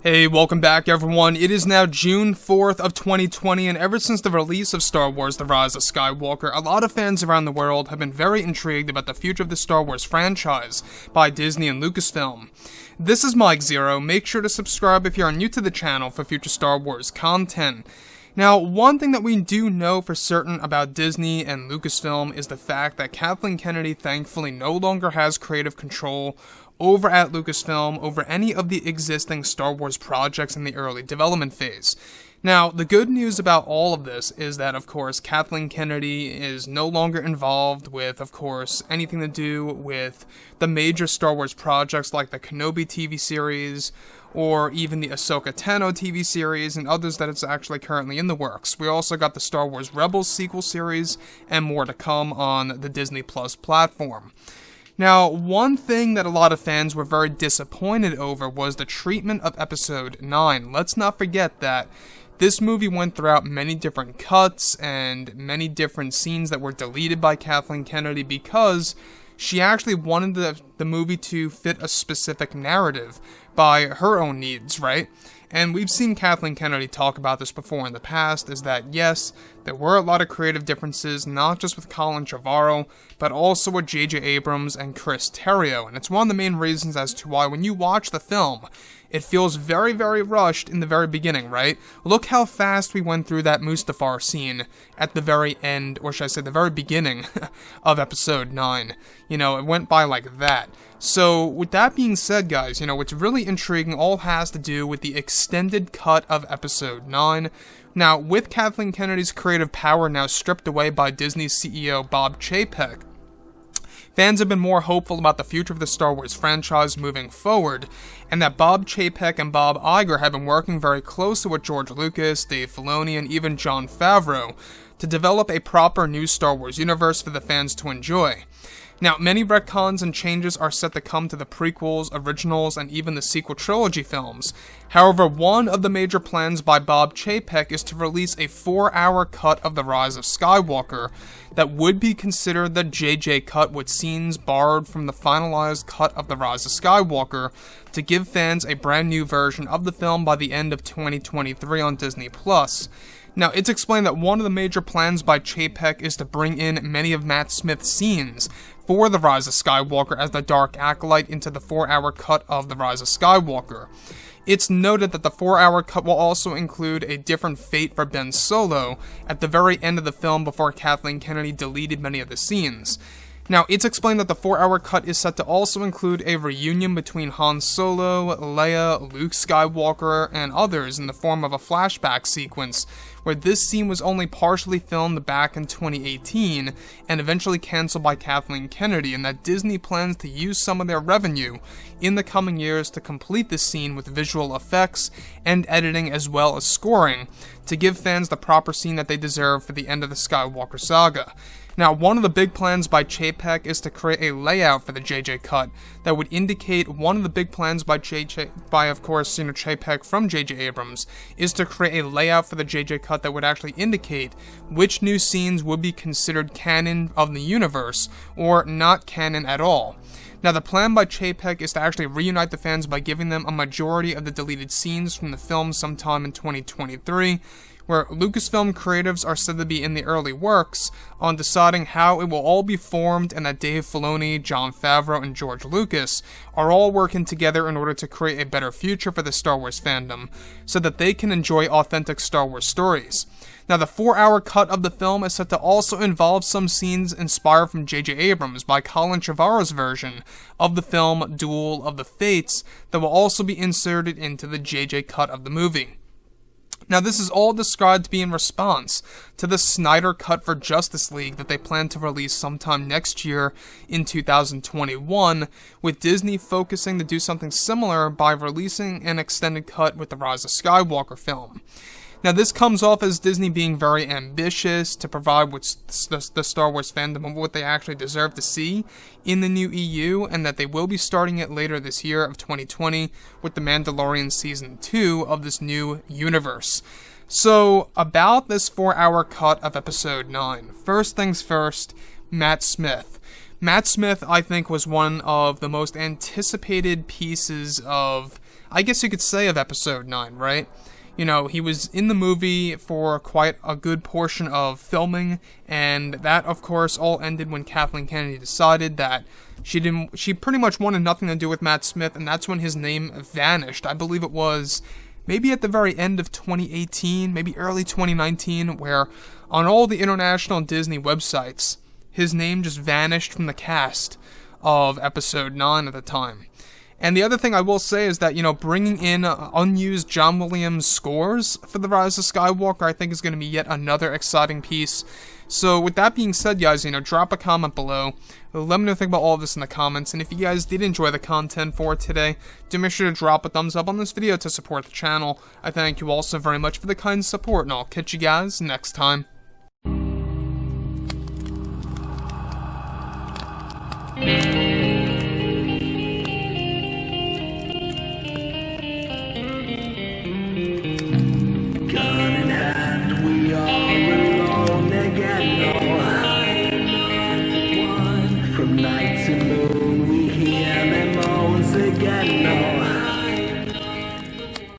Hey, welcome back everyone. It is now June 4th of 2020, and ever since the release of Star Wars The Rise of Skywalker, a lot of fans around the world have been very intrigued about the future of the Star Wars franchise by Disney and Lucasfilm. This is Mike Zeroh. Make sure to subscribe if you are new to the channel for future Star Wars content. Now, one thing that we do know for certain about Disney and Lucasfilm is the fact that Kathleen Kennedy thankfully no longer has creative control over at Lucasfilm over any of the existing Star Wars projects in the early development phase. Now, the good news about all of this is that, of course, Kathleen Kennedy is no longer involved with, of course, anything to do with the major Star Wars projects like the Kenobi TV series, or even the Ahsoka Tano TV series, and others that it's actually currently in the works. We also got the Star Wars Rebels sequel series, and more to come on the Disney Plus platform. Now, one thing that a lot of fans were very disappointed over was the treatment of Episode 9. Let's not forget that this movie went throughout many different cuts and many different scenes that were deleted by Kathleen Kennedy because she actually wanted the movie to fit a specific narrative by her own needs, right? And we've seen Kathleen Kennedy talk about this before in the past, is that yes, there were a lot of creative differences, not just with Colin Trevorrow, but also with J.J. Abrams and Chris Terrio, and it's one of the main reasons as to why when you watch the film, it feels very, very rushed in the very beginning, right? Look how fast we went through that Mustafar scene at the very end, or should I say the very beginning of Episode 9. You know, it went by like that. So, with that being said, guys, you know, what's really intriguing all has to do with the extended cut of Episode 9. Now, with Kathleen Kennedy's creative power now stripped away by Disney's CEO Bob Chapek, fans have been more hopeful about the future of the Star Wars franchise moving forward, and that Bob Chapek and Bob Iger have been working very closely with George Lucas, Dave Filoni, and even Jon Favreau to develop a proper new Star Wars universe for the fans to enjoy. Now, many retcons and changes are set to come to the prequels, originals, and even the sequel trilogy films. However, one of the major plans by Bob Chapek is to release a 4-hour cut of The Rise of Skywalker that would be considered the JJ cut with scenes borrowed from the finalized cut of The Rise of Skywalker to give fans a brand new version of the film by the end of 2023 on Disney Plus. Now, it's explained that one of the major plans by Chapek is to bring in many of Matt Smith's scenes for The Rise of Skywalker as the Dark Acolyte into the 4-hour cut of The Rise of Skywalker. It's noted that the 4-hour cut will also include a different fate for Ben Solo at the very end of the film before Kathleen Kennedy deleted many of the scenes. Now, it's explained that the 4-hour cut is set to also include a reunion between Han Solo, Leia, Luke Skywalker, and others in the form of a flashback sequence, where this scene was only partially filmed back in 2018 and eventually cancelled by Kathleen Kennedy, and that Disney plans to use some of their revenue in the coming years to complete this scene with visual effects and editing as well as scoring to give fans the proper scene that they deserve for the end of the Skywalker saga. Now, one of the big plans by Chapek is to create a layout for the JJ cut that would indicate one of the big plans by of course, Chapek from J.J. Abrams is to create a layout for the JJ cut that would actually indicate which new scenes would be considered canon of the universe or not canon at all. Now, the plan by Chapek is to actually reunite the fans by giving them a majority of the deleted scenes from the film sometime in 2023, where Lucasfilm creatives are said to be in the early works on deciding how it will all be formed, and that Dave Filoni, Jon Favreau, and George Lucas are all working together in order to create a better future for the Star Wars fandom, so that they can enjoy authentic Star Wars stories. Now, the 4-hour cut of the film is set to also involve some scenes inspired from J.J. Abrams by Colin Trevorrow's version of the film Duel of the Fates that will also be inserted into the J.J. cut of the movie. Now, this is all described to be in response to the Snyder Cut for Justice League that they plan to release sometime next year in 2021, with Disney focusing to do something similar by releasing an extended cut with the Rise of Skywalker film. Now, this comes off as Disney being very ambitious to provide the Star Wars fandom of what they actually deserve to see in the new EU, and that they will be starting it later this year of 2020 with The Mandalorian Season 2 of this new universe. So, about this 4-hour cut of Episode 9. First things first, Matt Smith. Matt Smith, I think, was one of the most anticipated pieces of I guess you could say, of Episode 9, right? You know, he was in the movie for quite a good portion of filming, and that, of course, all ended when Kathleen Kennedy decided that she pretty much wanted nothing to do with Matt Smith, and that's when his name vanished. I believe it was maybe at the very end of 2018, maybe early 2019, where on all the international Disney websites, his name just vanished from the cast of Episode 9 at the time. And the other thing I will say is that, you know, bringing in unused John Williams scores for The Rise of Skywalker, I think is going to be yet another exciting piece. So with that being said, guys, you know, drop a comment below. Let me know what you think about all of this in the comments. And if you guys did enjoy the content for today, do make sure to drop a thumbs up on this video to support the channel. I thank you all so very much for the kind support, and I'll catch you guys next time. From night to moon, we hear them moans again. No.